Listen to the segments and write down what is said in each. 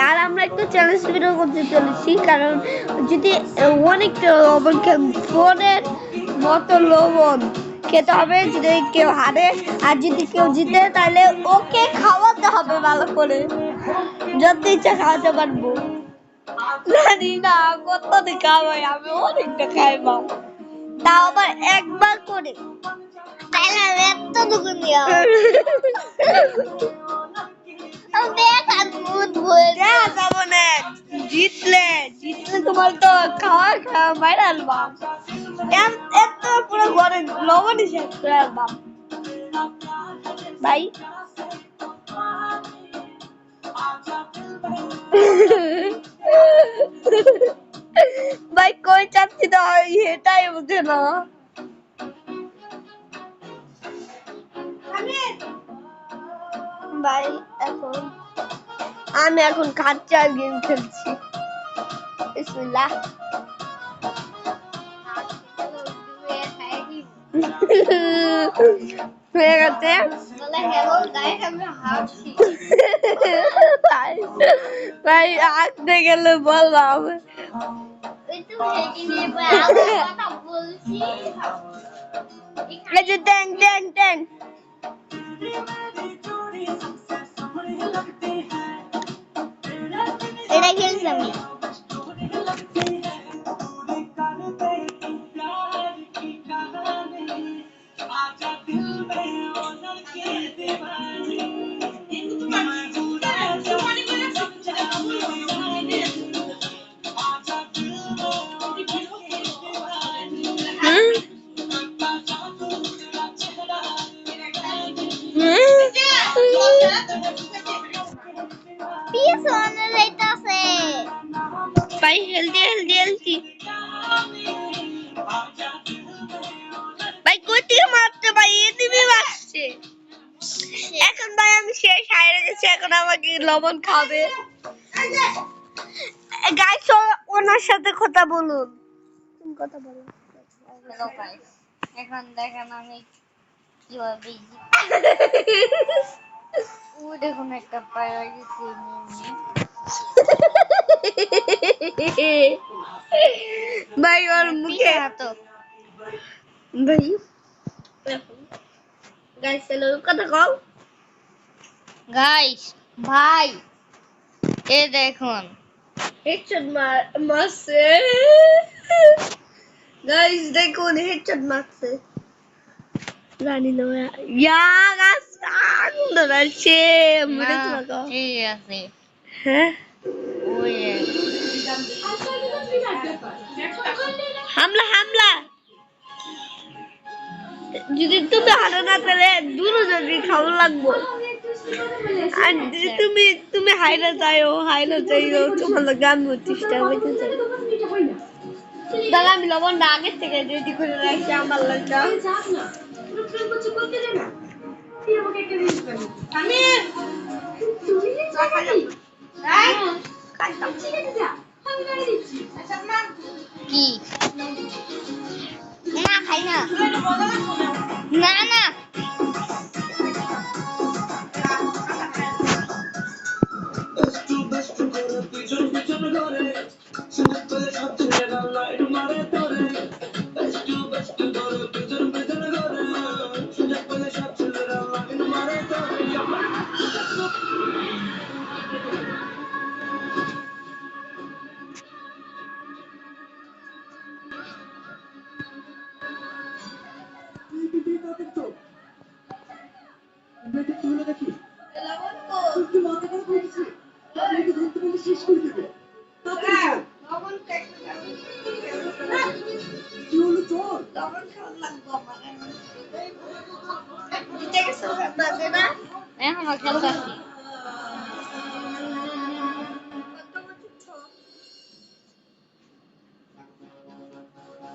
আর আমরা একটু challenge video করতে চলেছি, কারণ যদি অনেক ফোনের মতো লবণ খেতে হবে যদি কেউ হারে, আর যদি কেউ জিতে তাহলে ওকে খাওয়াতে হবে ভালো করে, যত ইচ্ছা খাওয়াতে পারবো। জানি না কত খাওয়াই, আমি অনেকটা খাইবাম, তাও আবার একবার করে। জিতলে তোমার তো খাওয়া খাওয়া বাইরে আলবাম, এত পুরো ঘরে লবণই শেষ করে আলবাম ভাই। ভাই কই চাচ্ছি তো এটাই বুঝে না। ভাই আমি এখন কাচ্চা গেম খেলছি। বিসমিল্লাহ। হয়ে গেছে। ভাই আসতে গেলে বললাম ট্যাং ট্যাং ট্যাং। এটা খেলছি আমি। ভাই হেলদি হেলদি হেলদি। ভাই কই থেকে মারতে ভাই, এদিকে মারছে। এখন ভাই আমি শেষ হারিয়ে গেছি, এখন আমাকে লবণ খাবে। গাইস ওনার সাথে কথা বলুন, কথা বলুন। হ্যালো গাইস, এখন দেখেন আমি কিভাবে ও দেখুন একটা পায়ে গেছি। ভাই ওর মুখে তো ভাই গাইস হ্যালো কথা কও গাইস। ভাই এ দেখুন হেডশট মারছে গাইস, দেখুন হেডশট মারছে। জানি না ইয়া গাছ আগুন আছে মরে তোমাকে। ঠিক আছে হ্যাঁ ওই হামলা হামলা। যদি তুমি হারো না তাহলে দুজনকে খাওয়া লাগবো, আর যদি তুমি হাইরা যাইও তোমার গান চেষ্টা হইতে চাই। দাদা আমি লবণটা আগের থেকে রেডি করে রাখছি আমার লাগা। কি না খাই না না না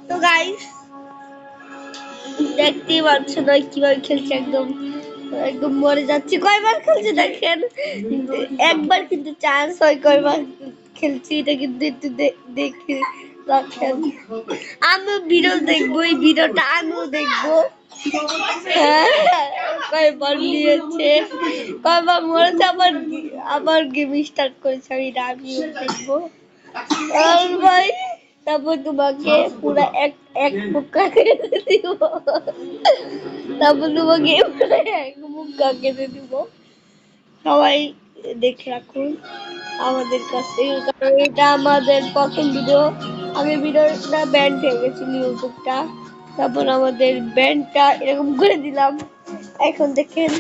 তো গাইস দেখতেই পাচ্ছেন কিভাবে খেলছে, একদম একদম মরে যাচ্ছে। কয়বার খেলছে দেখেন, একবার কিন্তু চান্স হয় কয়বার খেলছি এটা কিন্তু একটু দেখে রাখেন। আমিও ভিডিও দেখবো, এই ভিডিওটা আমিও দেখবো। কয়বার নিয়েছে, কয়বার মরেছে, আবার গেম স্টার্ট করেছে। আমিও দেখবো। আর ভাই তারপর তোমাকে পুরা এক মুক্কা খেতে দিব, তারপর তোমাকে পুরা এক মুক্কা খেতে দিব। সবাই দেখে রাখুন আমাদের কাছে, কারণ এটা আমাদের প্রথম ভিডিও। আমি ভিডিওটা ব্যান্ড হয়ে গেছিল ইউটিউবটা, তারপর আমাদের ব্যান্ডটা এরকম করে দিলাম। এখন দেখেন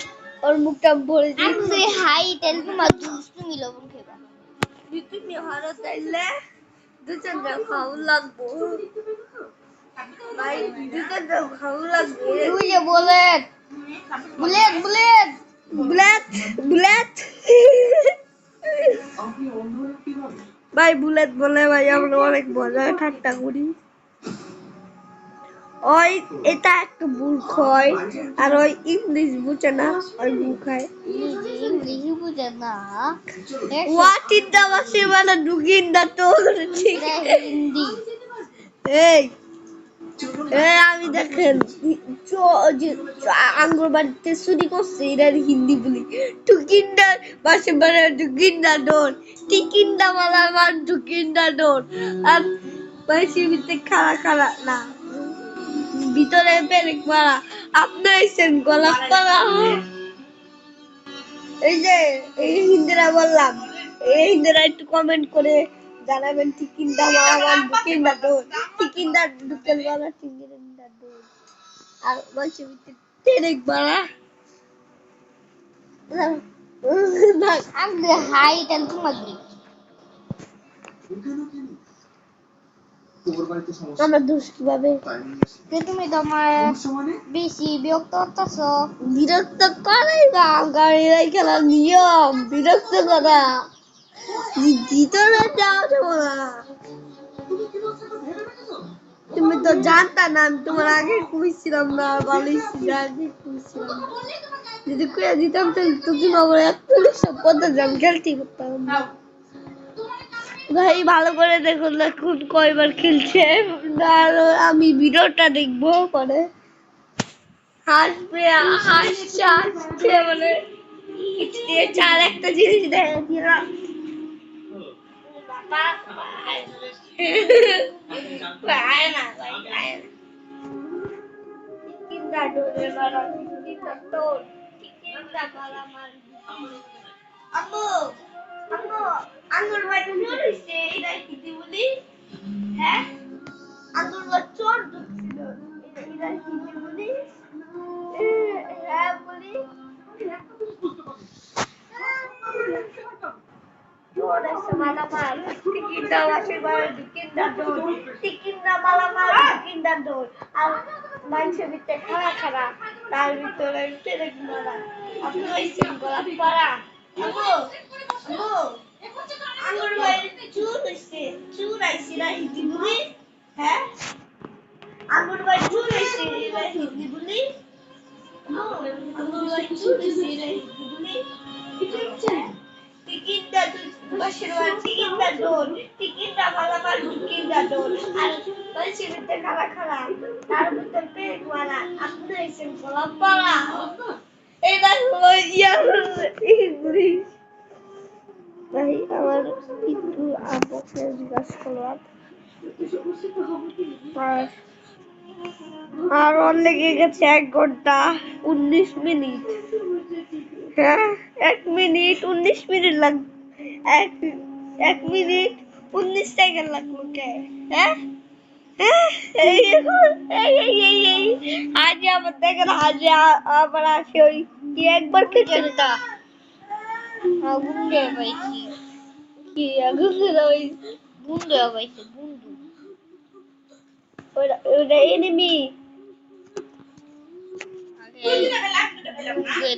ওর মুখটা ভরে দিচ্ছি। হাই তেল তোমার তুমি লবণ খেবা, তুমি হারো তাইলে দুজনটা খাওয়া লাগবো ভাই, দুজনটা খাওয়া লাগবে। তুই যে bullet bullet bullet bullet bullet ভাই বুলেট বলে ভাই আমরা অনেক মজা ঠাট্টা করি। ওই এটা একটা মূর্খ হয়, আর ওই ইংলিশ বুঝে না, ওই মুখায় ইংলিশ বুঝে না। হোয়াট ইজ দ্য ওয়াসিমানা ডুগিন দা টোর হিন্দি। এই আমি দেখেন আঙ্গুর বাড়িতে চুরি করছে, এটা হিন্দি বলি। টুকিন্দার বাসে বাড়া টুকিন্দার ডোর, টিকিন্দা মালা মান টুকিন্দার ডোর। আর বাসের ভিতরে খাড়া খাড়া না, ভিতরে পেরেক মারা। আপনার এসেন গোলাপ পালা। এই যে এই হিন্দিরা বললাম, এই হিন্দিরা একটু কমেন্ট করে জানাবেন। টিকিন্দা মালা মান টুকিন্দার ডোর, টিকিন্দার ঢুকেল মালা টিকিন্দার ডোর। আর বাসের ভিতরে পেরেক মারা। আমি হাই তেল তোমার আমরা দোষ কিভাবে, তুমি তোমার বেশি বিরক্ত হচ্ছ। বিরক্ত করাই না, গাড়ি খেলার নিয়ম বিরক্ত করা। ভিতরে যাওয়া যাবো না। তুমি তো জানতা না, আমি তোমার আগে কইছিলাম না, বলেছি আগে কইছিলাম। যদি কইয়া দিতাম তাহলে তো তুমি আমার সব কথা জান খেলতে করতাম। ভাই ভালো করে দেখুন দেখুন কয়বার খেলছে, আর আমি ভিডিওটা দেখবো পরে। হাসবে হাসছে হাসছে মানে চার একটা জিনিস দেখে দিলাম। আম্মু আম্মু আঙ্গুর ভাই চুরিছে, এটা কি বলি? হ্যাঁ আঙ্গুর ভাই চোর ঢুকছিল, এটা কি বলি? হ্যাঁ বলি চোর এসে মালামাল টিকিন্দা ওয়াশিবার টিকিন্দা ডোর, টিকিন্দা মালামাল টিকিন্দা ডোর। আর মানুষের ভিতরে খাড়া খাড়া, তার ভিতরে পেরেক মারা। আপনি হইছেন গোলাপ পাড়া। আঙ্গুর ভাই চুর হইছে, চুর আইছে না হিন্দি বলি? হ্যাঁ আঙ্গুর ভাই চুর হইছে, এটা হিন্দি বলি? আঙ্গুর ভাই চুর হইছে, এটা হিন্দি বলি? টিকিন্দা বাসের বাড়ি টিকিন্দা ডোর, টিকিন্দা মালামাল টিকিন্দা ডোর। আর বাসের ভিতরে খাড়া খাড়া, তার ভিতরে পেরেক মারা। আপনি হইছেন গোলাপ পাড়া। এটা হলো ইংলিশ। ভাই আমার একটু আব্বুকে জিজ্ঞাসা করলাম, আর ওর লেগে গেছে 1 ঘন্টা 19 মিনিট। হ্যাঁ 1 মিনিট 19 মিনিট লাগবে, 1 মিনিট 19 সেকেন্ড লাগলো কে? হ্যাঁ আজ আবার দেখেন, আজ আবার আসে ওই কি একবার খেলতে আগুন দেওয়া পাইছি, কি আগুন দেওয়া পাইছি, বুন দেওয়া পাইছে, বুন্দু ওটা এনিমি।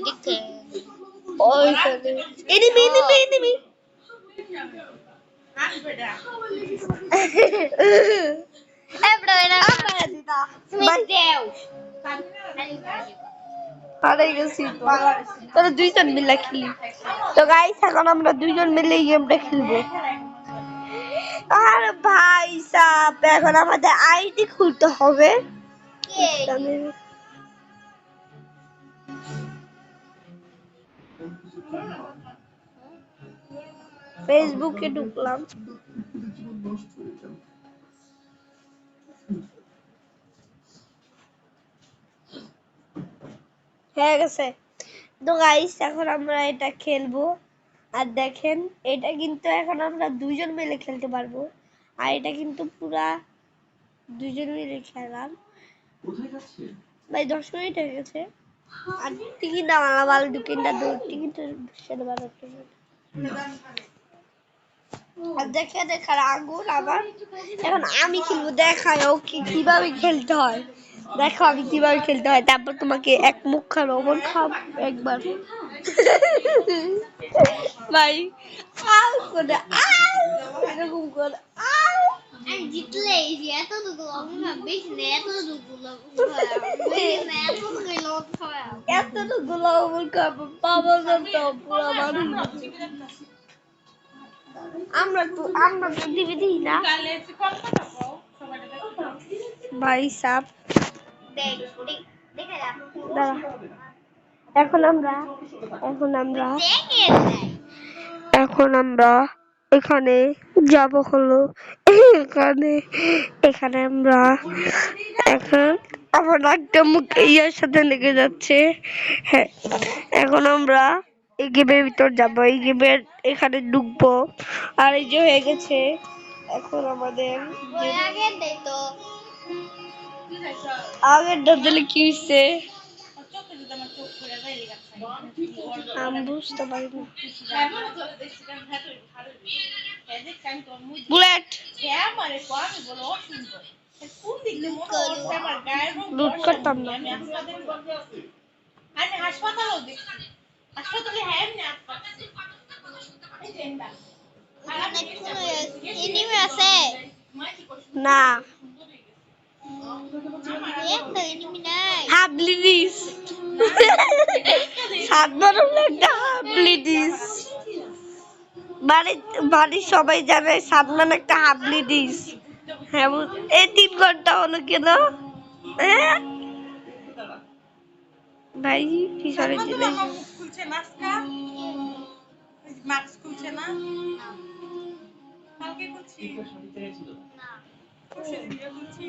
দেখতে ওই এনিমি এনিমি এনিমি তোরা 2 জন মিলে খেলি। তো গাইস এখন আমরা 2 জন মিলে গেমটা খেলবো। আর ভাই সাহেব এখন আমাদের আইডি খুলতে হবে। ফেসবুকে ঢুকলাম। হয়ে গেছে। তো গাইস এখন আমরা এটা খেলবো। আর দেখেন এটা কিন্তু এখন আমরা দুইজন মিলে খেলতে পারবো। আর এটা কিন্তু পুরা দুইজন মিলে খেলাম। ভাই 10 মিনিট হয়ে গেছে। আর টিকিট আমার ভালো টিকিটটা টিকিট সেটা ভালো। আর দেখার আগুন আবার এখন আমি খেলবো। দেখায় ওকে কিভাবে খেলতে হয়। দেখো আমি কিভাবে খেলতে হয়, তারপর তোমাকে এক মুখ খাবো খাব একবার। ভাই আউ করে আউ এরকম করে আউ। আমি জিতলে এতটুকু লবণ বেশি না, এতটুকু লবণ খাবো পাবো তো পুরো মানুষ। আমরা তো টিভি দিই না ভাই সাপ। এখন আমরা এখানে যাব হলো এখানে আমরা এখন আমার একটা মুখ ইয়ার সাথে লেগে যাচ্ছে। হ্যাঁ এখন আমরা এই গেমের ভিতর যাবো, এই গেমের এখানে ঢুকবো। আর এই যে হয়ে গেছে এখন আমাদের আগের দিলে কি হয়েছে আমি বুঝতে পারি না। বুলেট লুট করতাম না। না হাবলিডিস হাবলিডিস বাড়ির সবাই জানে সাদমান একটা হাবলিডিস। হ্যাঁ এই 3 ঘন্টা হলো কেন ভাই পিছনে দিলে মাস্ক খুলছে না কালকে খুলছি না খুলছি খুলছি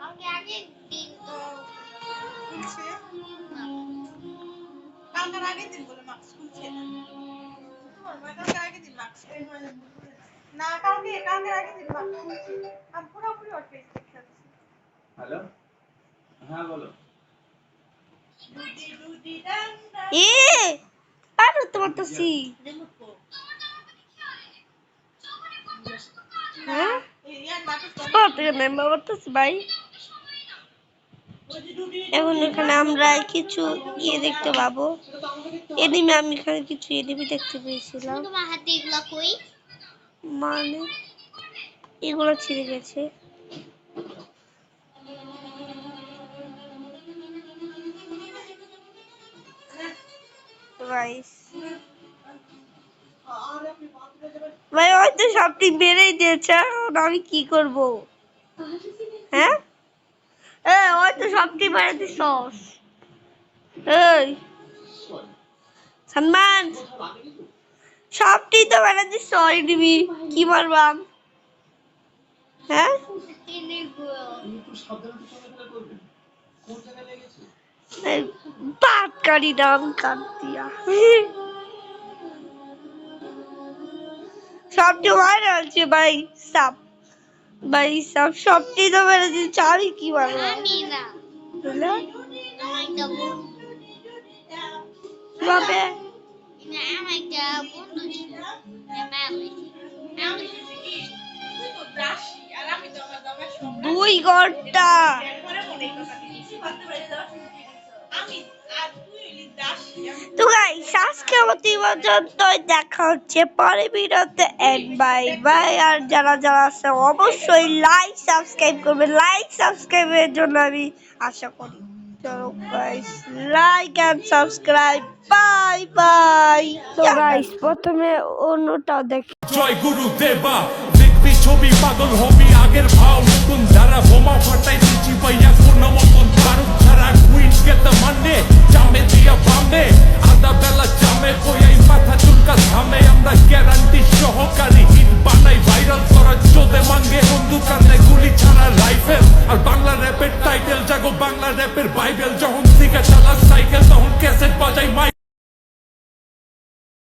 কালকে আগে দিন তো খুলছে কালকে আগে দিন বলে মাস্ক খুলছে না কালকে আগে দিন মাস্ক না কালকে আগে দিন মাস্ক খুলছে আমি পুরোপুরি ওকে দেখছি। হ্যালো হ্যাঁ বলো এ আরে তোমার তো সি হ্যাঁ ভাই এখন এখানে আমরা কিছু ইয়ে দেখতে পাবো। এনিমে আমি এখানে কিছু এনিমে দেখতে পেয়েছিলাম। মানে এগুলো ছিঁড়ে গেছে। ভাই হয়তো সবটি বেড়েই দিয়েছে, আমি কি করব? হ্যাঁ হয়তো সবটি বেড়ে দিস। এই সম্মান সবটি তো বেড়ে দিস, দিবি কি মারবাম? হ্যাঁ পাটকারি নাম কাট দিয়া সবটি মারা আছে ভাই সাপ। ভাই সাপ সবটি তো বেড়ে দিচ্ছে, আমি কি মারবো? কিভাবে 2 ঘন্টা তো গাইস আজকে মতো পর্যন্তই, দেখা হচ্ছে পরের ভিডিওতে। And bye bye. আর যারা আছে অবশ্যই লাইক সাবস্ক্রাইব করবে, লাইক সাবস্ক্রাইবের জন্য আমি আশা করি। চলো guys like and subscribe, bye bye. তো গাইস প্রথমে অন্যটা দেখি। জয় গুরু দেবা দেখবি ছবি পাগল হবি আগের ভাও নতুন যারা বোমা ফাটাই দিচ্ছি ভাইয়া কোন মতন ভারত ছাড়া কুইন get the money জামে দিয়া বামে আধা বেলা জামে বইয়াই মাথা চুলকা ধামে আমরা গ্যারান্টি সহকারী হিট বানাই ভাইরাল করার চোদে মাঙ্গে বন্দুক কানে গুলি ছাড়া রাইফেল আর বাংলা র্যাপের টাইটেল জাগো বাংলা র্যাপের বাইবেল যখন থেকে চালা সাইকেল তখন ক্যাসেট বাজাই মাইক